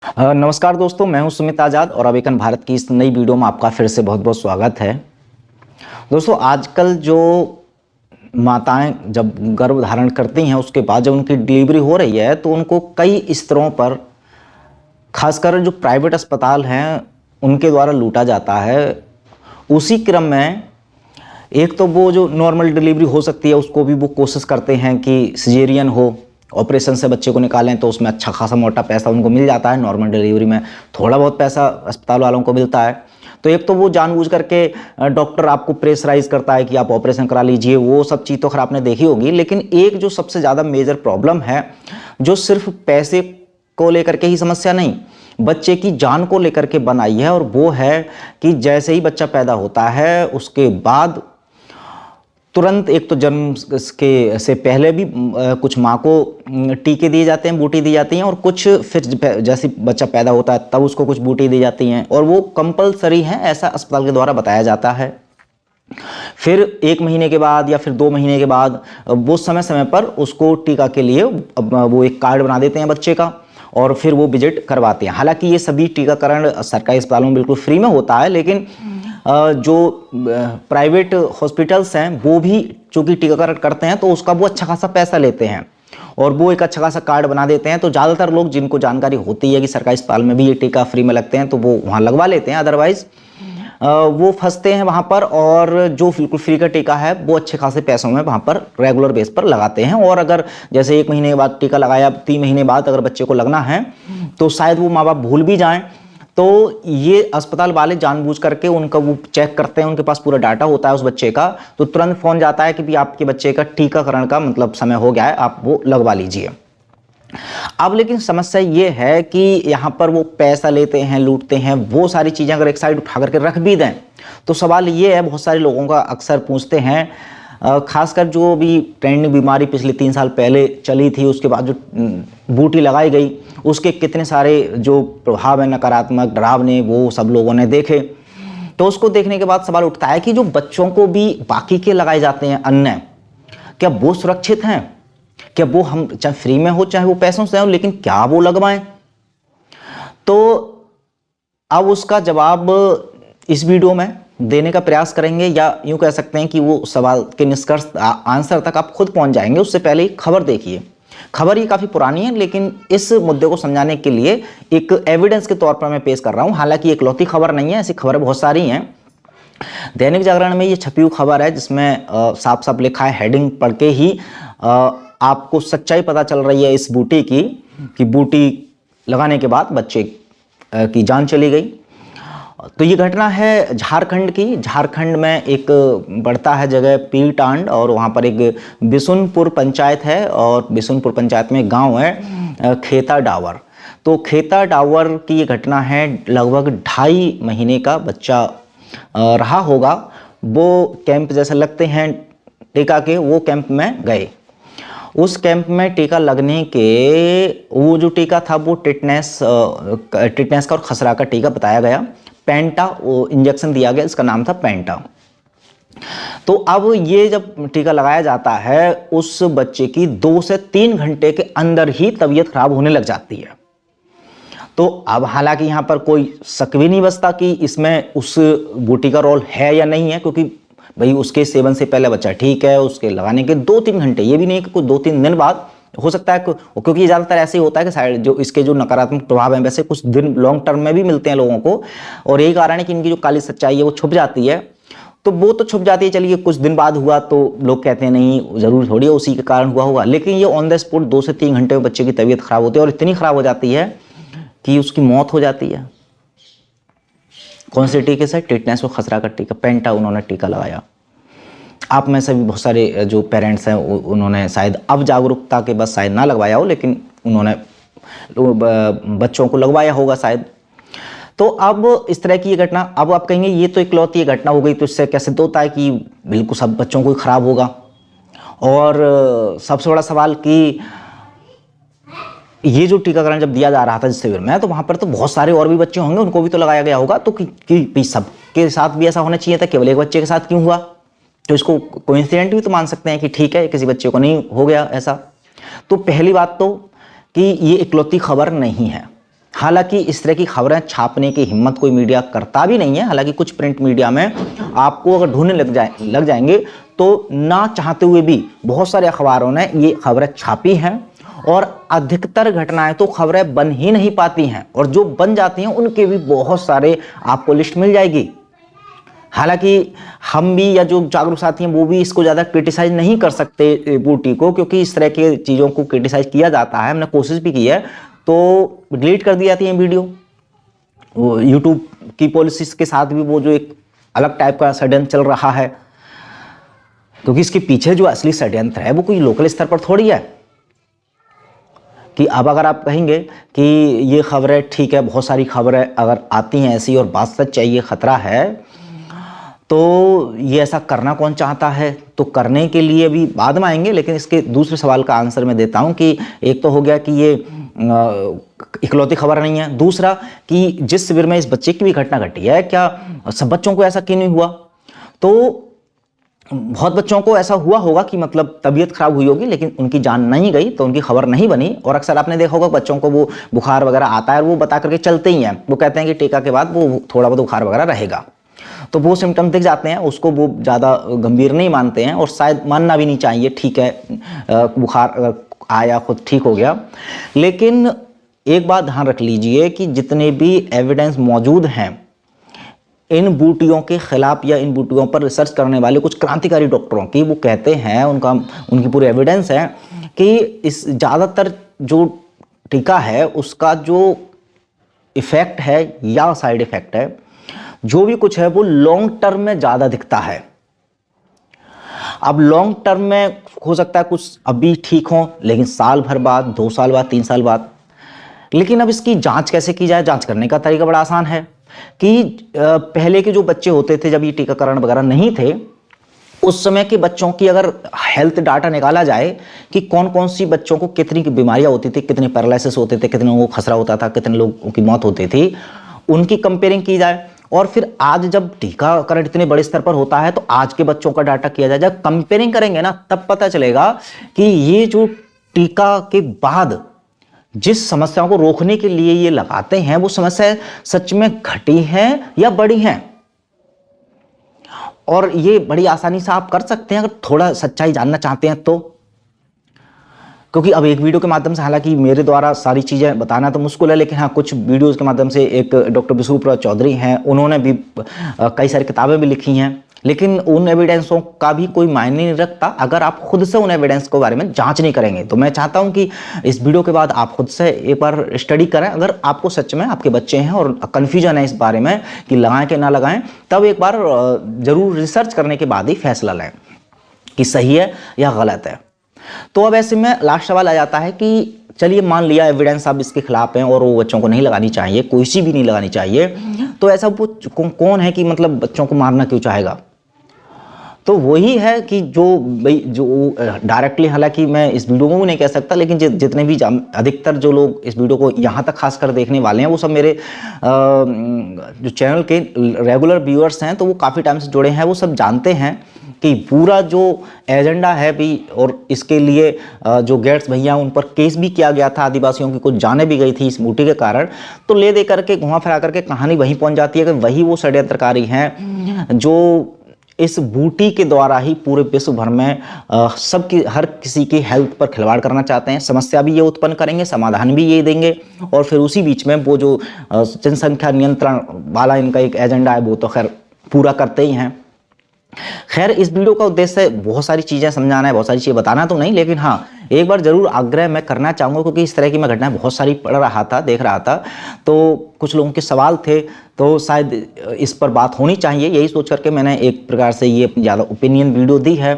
नमस्कार दोस्तों, मैं हूं सुमित आज़ाद और अवेकन भारत की इस नई वीडियो में आपका फिर से बहुत बहुत स्वागत है। दोस्तों, आजकल जो माताएं जब गर्भ धारण करती हैं उसके बाद जब उनकी डिलीवरी हो रही है तो उनको कई स्तरों पर, खासकर जो प्राइवेट अस्पताल हैं उनके द्वारा लूटा जाता है। उसी क्रम में एक तो वो जो नॉर्मल डिलीवरी हो सकती है उसको भी वो कोशिश करते हैं कि सिजेरियन हो, ऑपरेशन से बच्चे को निकालें, तो उसमें अच्छा खासा मोटा पैसा उनको मिल जाता है। नॉर्मल डिलीवरी में थोड़ा बहुत पैसा अस्पताल वालों को मिलता है। तो एक तो वो जानबूझ करके डॉक्टर आपको प्रेशराइज करता है कि आप ऑपरेशन करा लीजिए, वो सब चीज़ तो खैर आपने देखी होगी। लेकिन एक जो सबसे ज़्यादा मेजर प्रॉब्लम है, जो सिर्फ पैसे को लेकर के ही समस्या नहीं, बच्चे की जान को लेकर के बनाई है, और वो है कि जैसे ही बच्चा पैदा होता है उसके बाद तुरंत एक तो जन्म के से पहले भी कुछ माँ को टीके दिए जाते हैं, बूटी दी जाती हैं, और कुछ फिर जैसे बच्चा पैदा होता है तब उसको कुछ बूटी दी जाती हैं, और वो कंपलसरी हैं, ऐसा अस्पताल के द्वारा बताया जाता है। फिर 1 महीने के बाद या फिर 2 महीने के बाद वो समय समय पर उसको टीका के लिए वो एक कार्ड बना देते हैं बच्चे का, और फिर वो विजिट करवाते हैं। हालांकि ये सभी टीकाकरण सरकारी अस्पतालों में बिल्कुल फ्री में होता है, लेकिन जो प्राइवेट हॉस्पिटल्स हैं वो भी चूँकि टीकाकरण करते हैं तो उसका वो अच्छा खासा पैसा लेते हैं, और वो एक अच्छा खासा कार्ड बना देते हैं। तो ज़्यादातर लोग जिनको जानकारी होती है कि सरकारी अस्पताल में भी ये टीका फ्री में लगते हैं तो वो वहाँ लगवा लेते हैं, अदरवाइज़ वो फंसते हैं वहाँ पर। और जो बिल्कुल फ्री का टीका है वो अच्छे खासे पैसों में वहाँ पर रेगुलर बेस पर लगाते हैं। और अगर जैसे 1 महीने के बाद टीका लगाया, 3 महीने बाद अगर बच्चे को लगना है तो शायद वो माँ बाप भूल भी जाएं, तो ये अस्पताल वाले जानबूझ करके उनका वो चेक करते हैं, उनके पास पूरा डाटा होता है उस बच्चे का, तो तुरंत फ़ोन जाता है कि भी आपके बच्चे का टीकाकरण का मतलब समय हो गया है, आप वो लगवा लीजिए। अब लेकिन समस्या ये है कि यहाँ पर वो पैसा लेते हैं, लूटते हैं। वो सारी चीज़ें अगर एक साइड उठा करके रख भी दें तो सवाल ये है, बहुत सारे लोगों का अक्सर पूछते हैं, खासकर जो भी ट्रेंडिंग बीमारी पिछले 3 साल पहले चली थी, उसके बाद जो बूटी लगाई गई उसके कितने सारे जो प्रभाव है नकारात्मक, डरावने, वो सब लोगों ने देखे। तो उसको देखने के बाद सवाल उठता है कि जो बच्चों को भी बाकी के लगाए जाते हैं अन्य, क्या वो सुरक्षित हैं? क्या वो, हम चाहे फ्री में हो चाहे वो पैसों से हो, लेकिन क्या वो लगवाएं? तो अब उसका जवाब इस वीडियो में देने का प्रयास करेंगे, या यूं कह सकते हैं कि वो सवाल के निष्कर्ष आंसर तक आप खुद पहुंच जाएंगे। उससे पहले ही खबर देखिए। खबर ये काफ़ी पुरानी है, लेकिन इस मुद्दे को समझाने के लिए एक एविडेंस के तौर पर मैं पेश कर रहा हूं। हालांकि एक लौती खबर नहीं है, ऐसी खबरें बहुत सारी हैं। दैनिक जागरण में ये छपी हुई खबर है जिसमें साफ साफ लिखा है, हेडिंग पढ़ के ही आपको सच्चाई पता चल रही है इस बूटी की, कि बूटी लगाने के बाद बच्चे की जान चली गई। तो ये घटना है झारखंड की। झारखंड में एक बढ़ता है जगह पीरटांड, और वहाँ पर एक बिशुनपुर पंचायत है, और बिशुनपुर पंचायत में गांव है खेता डावर। तो खेता डावर की ये घटना है। लगभग 2.5 महीने का बच्चा रहा होगा। वो कैंप जैसे लगते हैं टीका के, वो कैंप में गए। उस कैंप में टीका लगने के, वो जो टीका था वो टिटनेस का और खसरा का टीका बताया गया। पेंटा इंजेक्शन दिया गया, इसका नाम था पेंटा। तो अब ये जब टीका लगाया जाता है, उस बच्चे की 2 से 3 घंटे के अंदर ही तबीयत खराब होने लग जाती है। तो अब हालांकि यहाँ पर कोई शक भी नहीं बचता कि इसमें उस बूटी का रोल है या नहीं है, क्योंकि भाई उसके सेवन से पहले बच्चा ठीक है, उसके लगाने के 2-3 घंटे, ये भी नहीं कि कोई 2-3 दिन बाद हो सकता है, क्योंकि ज़्यादातर ऐसे ही होता है कि साइड जो इसके जो नकारात्मक प्रभाव हैं वैसे कुछ दिन लॉन्ग टर्म में भी मिलते हैं लोगों को, और यही कारण है कि इनकी जो काली सच्चाई है वो छुप जाती है। तो वो तो छुप जाती है, चलिए कुछ दिन बाद हुआ तो लोग कहते हैं नहीं ज़रूर थोड़ी है उसी के कारण हुआ होगा, लेकिन ये ऑन द स्पॉट 2 से 3 घंटे में बच्चे की तबीयत खराब होती है, और इतनी खराब हो जाती है कि उसकी मौत हो जाती है। कौन से टीके से? टिटनेस और खसरा का टीका, पेंटा उन्होंने टीका लगाया। आप में से भी बहुत सारे जो पेरेंट्स हैं उन्होंने शायद अब जागरूकता के बस शायद ना लगवाया हो, लेकिन उन्होंने बच्चों को लगवाया होगा शायद। तो अब इस तरह की ये घटना, अब आप कहेंगे ये तो इकलौती घटना हो गई, तो इससे कैसे तो होता है कि बिल्कुल सब बच्चों को ही खराब होगा। और सबसे बड़ा सवाल कि ये जो टीकाकरण जब दिया जा रहा था जिस शिविर में, तो वहाँ पर तो बहुत सारे और भी बच्चे होंगे, उनको भी तो लगाया गया होगा। तो कि सबके साथ भी ऐसा होना चाहिए था, केवल एक बच्चे के साथ क्यों हुआ? तो इसको कोइंसिडेंट भी तो मान सकते हैं कि ठीक है किसी बच्चे को नहीं हो गया ऐसा। तो पहली बात तो कि ये इकलौती खबर नहीं है। हालांकि इस तरह की खबरें छापने की हिम्मत कोई मीडिया करता भी नहीं है। हालांकि कुछ प्रिंट मीडिया में आपको अगर ढूंढने लग जाएंगे तो ना चाहते हुए भी बहुत सारे अखबारों ने ये खबरें छापी हैं, और अधिकतर घटनाएं तो खबरें बन ही नहीं पाती हैं, और जो बन जाती हैं उनके भी बहुत सारे आपको लिस्ट मिल जाएगी। हालांकि हम भी या जो जागरूक साथी हैं वो भी इसको ज़्यादा क्रिटिसाइज नहीं कर सकते बूटी को, क्योंकि इस तरह के चीज़ों को क्रिटिसाइज किया जाता है, हमने कोशिश भी की है तो डिलीट कर दी जाती है वीडियो। वो यूट्यूब की पॉलिसीज के साथ भी वो जो एक अलग टाइप का षड्यंत्र चल रहा है, क्योंकि इसके पीछे जो असली षड्यंत्र है वो कोई लोकल स्तर पर थोड़ी है कि अब अगर आप कहेंगे कि ये खबरें ठीक है, बहुत सारी खबरें अगर आती हैं ऐसी और बात सच है, ये खतरा है, तो ये ऐसा करना कौन चाहता है? तो करने के लिए भी बाद में आएंगे, लेकिन इसके दूसरे सवाल का आंसर मैं देता हूं कि एक तो हो गया कि ये इकलौती खबर नहीं है, दूसरा कि जिस शिविर में इस बच्चे की भी घटना घटी है, क्या सब बच्चों को ऐसा क्यों नहीं हुआ? तो बहुत बच्चों को ऐसा हुआ होगा कि मतलब तबीयत खराब हुई होगी, लेकिन उनकी जान नहीं गई तो उनकी खबर नहीं बनी। और अक्सर आपने देखा होगा बच्चों को वो बुखार वगैरह आता है और वो बता करके चलते ही हैं, वो कहते हैं कि टीका के बाद वो थोड़ा बहुत बुखार वगैरह रहेगा, तो वो सिम्टम दिख जाते हैं, उसको वो ज़्यादा गंभीर नहीं मानते हैं, और शायद मानना भी नहीं चाहिए। ठीक है, बुखार आया खुद ठीक हो गया, लेकिन एक बात ध्यान रख लीजिए कि जितने भी एविडेंस मौजूद हैं इन बूटियों के खिलाफ या इन बूटियों पर रिसर्च करने वाले कुछ क्रांतिकारी डॉक्टरों की, वो कहते हैं, उनकी पूरी एविडेंस है कि इस ज़्यादातर जो टीका है उसका जो इफेक्ट है या साइड इफेक्ट है, जो भी कुछ है वो लॉन्ग टर्म में ज़्यादा दिखता है। अब लॉन्ग टर्म में हो सकता है कुछ अभी ठीक हो, लेकिन साल भर बाद, 2 साल बाद, 3 साल बाद। लेकिन अब इसकी जांच कैसे की जाए? जांच करने का तरीका बड़ा आसान है कि पहले के जो बच्चे होते थे, जब ये टीकाकरण वगैरह नहीं थे, उस समय के बच्चों की अगर हेल्थ डाटा निकाला जाए कि कौन कौन सी बच्चों को कितनी की बीमारियां होती थी, कितने पैरालिसिस होते थे, कितने लोगों को खसरा होता था, कितने लोगों की मौत होती थी, उनकी कंपेयरिंग की जाए, और फिर आज जब टीकाकरण इतने बड़े स्तर पर होता है तो आज के बच्चों का डाटा किया जाए। जब कंपेयरिंग करेंगे ना, तब पता चलेगा कि ये जो टीका के बाद जिस समस्याओं को रोकने के लिए ये लगाते हैं, वो समस्या सच में घटी हैं या बढ़ी हैं। और ये बड़ी आसानी से आप कर सकते हैं अगर थोड़ा सच्चाई जानना चाहते हैं तो, क्योंकि अब एक वीडियो के माध्यम से, हालांकि मेरे द्वारा सारी चीज़ें बताना तो मुश्किल है, लेकिन हाँ कुछ वीडियोस के माध्यम से, एक डॉक्टर विशुप्रिया चौधरी हैं, उन्होंने भी कई सारी किताबें भी लिखी हैं, लेकिन उन एविडेंसों का भी कोई मायने नहीं रखता अगर आप खुद से उन एविडेंस के बारे में जांच नहीं करेंगे। तो मैं चाहता हूं कि इस वीडियो के बाद आप खुद से एक बार स्टडी करें। अगर आपको सच में आपके बच्चे हैं और कन्फ्यूजन है इस बारे में कि लगाएं कि ना लगाएं, तब एक बार जरूर रिसर्च करने के बाद ही फैसला लें कि सही है या गलत है। तो अब ऐसे में लास्ट सवाल आ जाता है कि चलिए मान लिया एविडेंस अब इसके खिलाफ हैं और वो बच्चों को नहीं लगानी चाहिए, कोई सी भी नहीं लगानी चाहिए, तो ऐसा वो कौन है कि मतलब बच्चों को मारना क्यों चाहेगा? तो वही है कि जो डायरेक्टली, हालांकि मैं इस वीडियो में भी नहीं कह सकता, लेकिन जितने भी अधिकतर जो लोग इस वीडियो को यहाँ तक खासकर देखने वाले हैं, वो सब मेरे जो चैनल के रेगुलर व्यूअर्स हैं, तो वो काफ़ी टाइम से जुड़े हैं, वो सब जानते हैं कि पूरा जो एजेंडा है भी, और इसके लिए जो गेट्स भैया उन पर केस भी किया गया था, आदिवासियों की कुछ जाने भी गई थी इस बूटी के कारण। तो ले दे करके घुमा फिरा करके कहानी वहीं पहुंच जाती है कि वही वो षड्यंत्रकारी हैं जो इस बूटी के द्वारा ही पूरे विश्व भर में सबकी, हर किसी की हेल्थ पर खिलवाड़ करना चाहते हैं। समस्या भी ये उत्पन्न करेंगे, समाधान भी ये देंगे, और फिर उसी बीच में वो जो जनसंख्या नियंत्रण वाला इनका एक एजेंडा है वो तो खैर पूरा करते ही हैं। खैर इस वीडियो का उद्देश्य बहुत सारी चीज़ें समझाना है, बहुत सारी चीज़ें बताना तो नहीं, लेकिन हाँ एक बार ज़रूर आग्रह मैं करना चाहूँगा, क्योंकि इस तरह की मैं घटनाएं बहुत सारी पढ़ रहा था, देख रहा था, तो कुछ लोगों के सवाल थे, तो शायद इस पर बात होनी चाहिए। यही सोच करके मैंने एक प्रकार से ये ज़्यादा ओपिनियन वीडियो दी है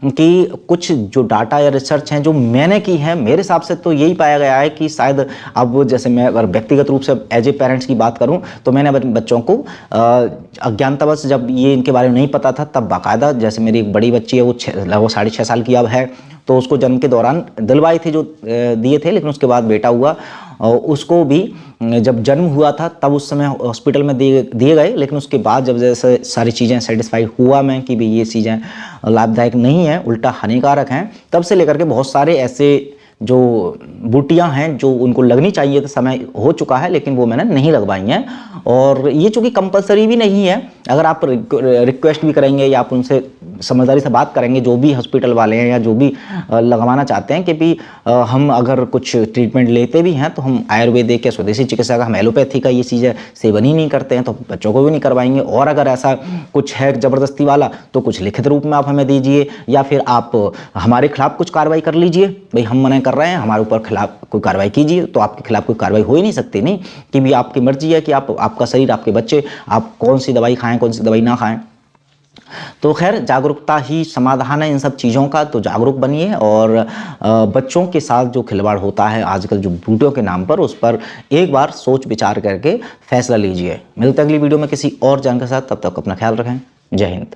कि कुछ जो डाटा या रिसर्च हैं जो मैंने की है, मेरे हिसाब से तो यही पाया गया है कि शायद अब जैसे मैं अगर व्यक्तिगत रूप से एज ए पेरेंट्स की बात करूं, तो मैंने अपने बच्चों को अज्ञानतावश, जब ये इनके बारे में नहीं पता था, तब बाकायदा, जैसे मेरी एक बड़ी बच्ची है वो लगभग 6.5 साल की अब है, तो उसको जन्म के दौरान दिलवाए थे जो दिए थे, लेकिन उसके बाद बेटा हुआ, उसको भी जब जन्म हुआ था तब उस समय हॉस्पिटल में दिए गए, लेकिन उसके बाद जब जैसे सारी चीज़ें सेटिस्फाई हुआ मैं कि भाई ये चीज़ें लाभदायक नहीं है, उल्टा हानिकारक हैं, तब से लेकर के बहुत सारे ऐसे जो बूटियां हैं जो उनको लगनी चाहिए, तो समय हो चुका है लेकिन वो मैंने नहीं लगवाई हैं। और ये चूँकि कंपलसरी भी नहीं है, अगर आप रिक्वेस्ट भी करेंगे या आप उनसे समझदारी से बात करेंगे, जो भी हॉस्पिटल वाले हैं या जो भी लगवाना चाहते हैं कि भी हम अगर कुछ ट्रीटमेंट लेते भी हैं तो हम आयुर्वेदिक या स्वदेशी चिकित्सा का, हम एलोपैथी का ये चीज़ें सेवन ही नहीं करते हैं, तो बच्चों को भी नहीं करवाएंगे। और अगर ऐसा कुछ है ज़बरदस्ती वाला तो कुछ लिखित रूप में आप हमें दीजिए, या फिर आप हमारे खिलाफ कुछ कार्रवाई कर लीजिए। भाई हम मना कर रहे हैं, हमारे ऊपर खिलाफ कोई कार्रवाई कीजिए, तो आपके खिलाफ कोई कार्रवाई हो ही नहीं सकती। नहीं कि भी आपकी मर्जी है कि आपका शरीर, आपके बच्चे, आप कौन सी दवाई खाएं, कौन सी दवाई ना खाएं। तो खैर, जागरूकता ही समाधान है इन सब चीज़ों का। तो जागरूक बनिए और बच्चों के साथ जो खिलवाड़ होता है आजकल जो बूटियों के नाम पर, उस पर एक बार सोच विचार करके फैसला लीजिए। मिलते हैं अगली वीडियो में किसी और जानकारी के साथ, तब तक अपना ख्याल रखें। जय हिंद।